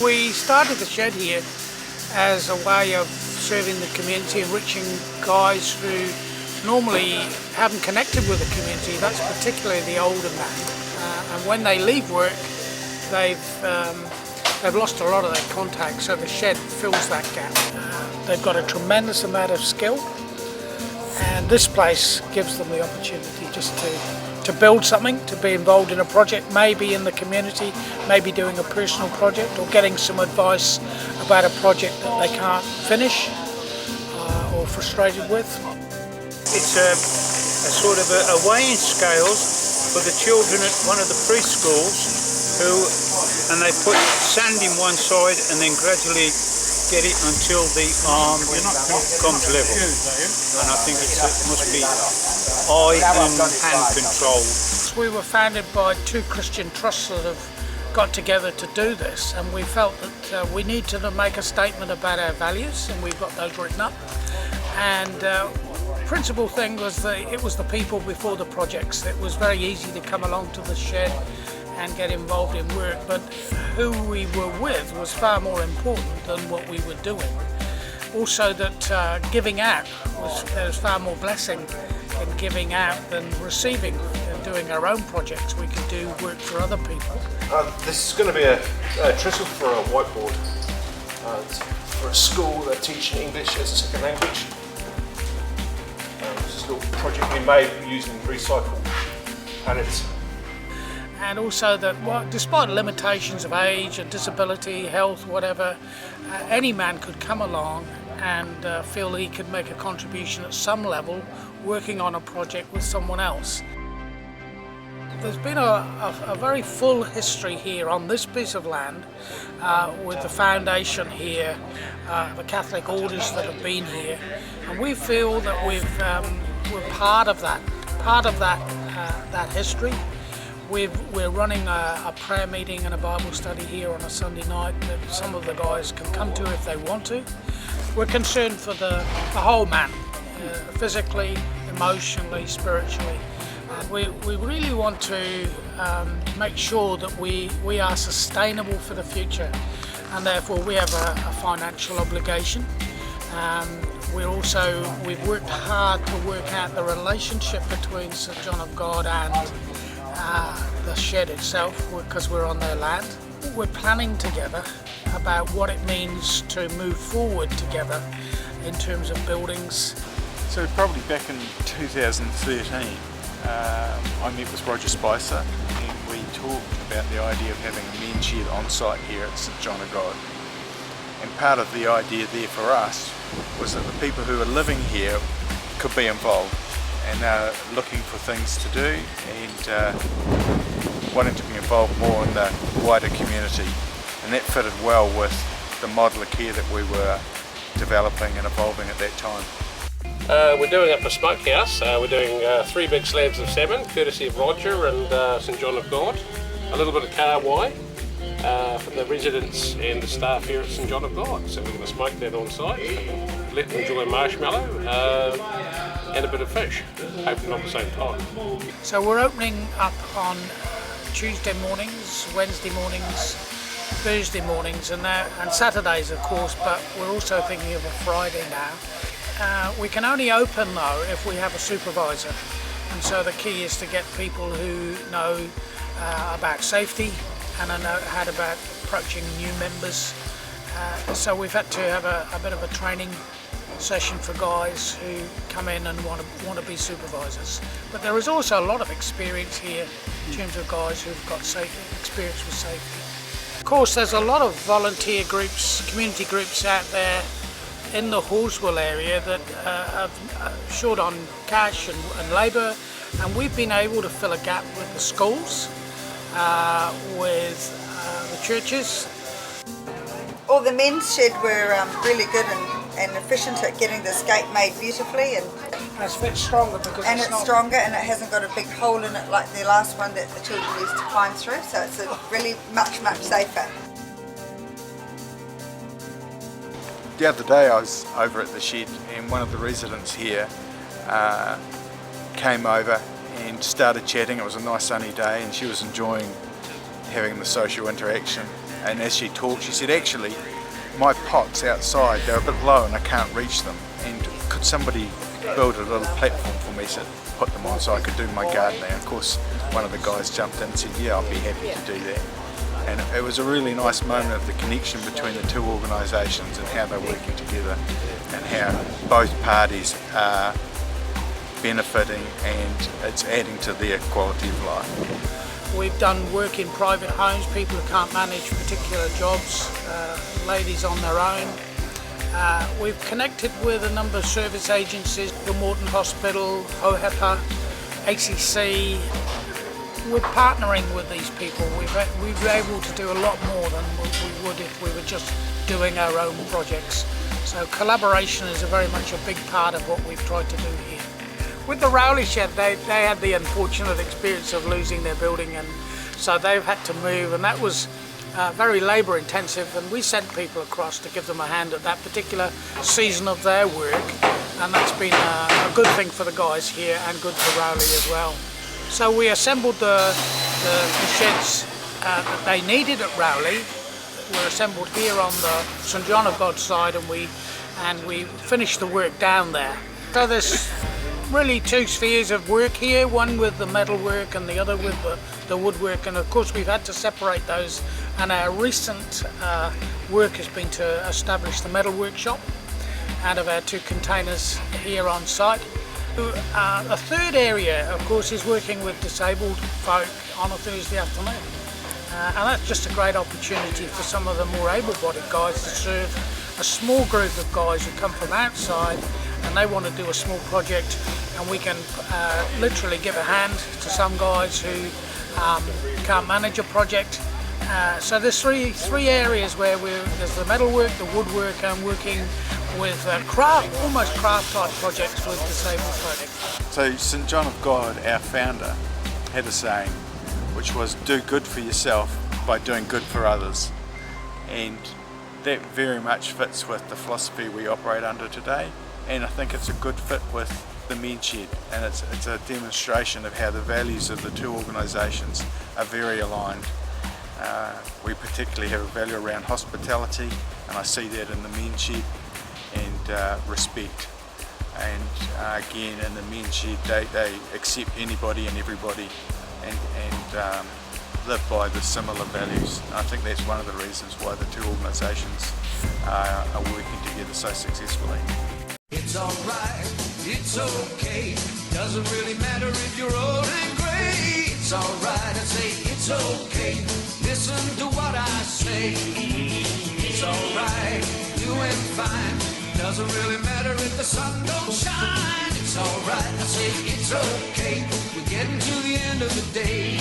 We started the shed here as a way of serving the community, enriching guys who normally haven't connected with the community. That's particularly the older men. And when they leave work, they've lost a lot of their contact, so the shed fills that gap. They've got a tremendous amount of skill, and this place gives them the opportunity just to build something, to be involved in a project, maybe in the community, maybe doing a personal project, or getting some advice about a project that they can't finish or frustrated with. It's a sort of a weighing scales for the children at one of the preschools and they put sand in one side and then gradually get it until the arm comes level. And I think it must be eye and hand control. We were founded by two Christian trusts that have got together to do this, and we felt that we needed to make a statement about our values, and we've got those written up. And principal thing was that it was the people before the projects. It was very easy to come along to the shed and get involved in work, but who we were with was far more important than what we were doing. Also that giving out, there was far more blessing in giving out than receiving. Doing our own projects, we could do work for other people. This is going to be a trestle for a whiteboard. For a school that teaching English as a second language. This is a little project we made using recycled pallets. And also that despite limitations of age and disability, health, whatever, any man could come along and feel he could make a contribution at some level working on a project with someone else. There's been a very full history here on this piece of land with the foundation here, the Catholic orders that have been here, and we feel that we're part of that history. We're running a prayer meeting and a Bible study here on a Sunday night that some of the guys can come to if they want to. We're concerned for the whole man, physically, emotionally, spiritually. We really want to make sure that we are sustainable for the future, and therefore we have a financial obligation. We've worked hard to work out the relationship between St John of God and the shed itself, because we're on their land. We're planning together about what it means to move forward together in terms of buildings. So probably back in 2013, I met with Roger Spicer and we talked about the idea of having a men's shed on site here at St John of God. And part of the idea there for us was that the people who are living here could be involved and looking for things to do and wanting to be involved more in the wider community. And that fitted well with the model of care that we were developing and evolving at that time. We're doing up a smokehouse. We're doing 3 big slabs of salmon, courtesy of Roger and St John of God. A little bit of carwai from the residents and the staff here at St John of God. So we're going to smoke that on site, let them enjoy marshmallow and a bit of fish, hopefully not at the same time. So we're opening up on Tuesday mornings, Wednesday mornings, Thursday mornings and Saturdays of course, but we're also thinking of a Friday now. We can only open though if we have a supervisor, and so the key is to get people who know about safety and know how about approaching new members. So we've had to have a bit of a training session for guys who come in and want to be supervisors. But there is also a lot of experience here in terms of guys who've got experience with safety. Of course, there's a lot of volunteer groups, community groups out there in the Halswell area that are short on cash and labour, and we've been able to fill a gap with the schools, with the churches. All the men's shed were really good and efficient at getting this gate made beautifully, and it's a bit stronger because it's stronger and it hasn't got a big hole in it like the last one that the children used to climb through, so it's really much safer. The other day I was over at the shed and one of the residents here came over and started chatting. It was a nice sunny day and she was enjoying having the social interaction. And as she talked, she said, actually, my pots outside, they're a bit low and I can't reach them. And could somebody build a little platform for me to put them on so I could do my gardening? And of course, one of the guys jumped in and said, yeah, I'll be happy to do that. And it was a really nice moment of the connection between the two organisations and how they're working together and how both parties are benefiting and it's adding to their quality of life. We've done work in private homes, people who can't manage particular jobs, ladies on their own. We've connected with a number of service agencies, the Morton Hospital, HOHEPA, ACC. We're partnering with these people. We've been able to do a lot more than we would if we were just doing our own projects. So collaboration is very much a big part of what we've tried to do here. With the Rowley Shed, they had the unfortunate experience of losing their building, and so they've had to move, and that was very labour intensive, and we sent people across to give them a hand at that particular season of their work, and that's been a good thing for the guys here and good for Rowley as well. So we assembled the sheds that they needed at Rowley. Were assembled here on the St John of God side, and we finished the work down there. So there's really two spheres of work here, one with the metal work and the other with the woodwork, and of course we've had to separate those, and our recent work has been to establish the metal workshop out of our two containers here on site. A third area, of course, is working with disabled folk on a Thursday afternoon. And that's just a great opportunity for some of the more able-bodied guys to serve a small group of guys who come from outside and they want to do a small project, and we can literally give a hand to some guys who can't manage a project. So there's three areas where there's the metalwork, the woodwork, and working with almost craft type projects with disabled folk. So St John of God, our founder, had a saying which was do good for yourself by doing good for others, and that very much fits with the philosophy we operate under today, and I think it's a good fit with the Menzhed, and it's a demonstration of how the values of the two organisations are very aligned. We particularly have a value around hospitality, and I see that in the Menzhed, and respect. And again, in the Menzhed, they accept anybody and everybody, and live by the similar values. And I think that's one of the reasons why the two organisations are working together so successfully. It's alright, it's okay, doesn't really matter if you're old and grey. It's alright, I say it's okay, listen to what I say. It's alright, doing fine, doesn't really matter if the sun don't shine. It's alright, I say it's okay, we're getting to the end of the day.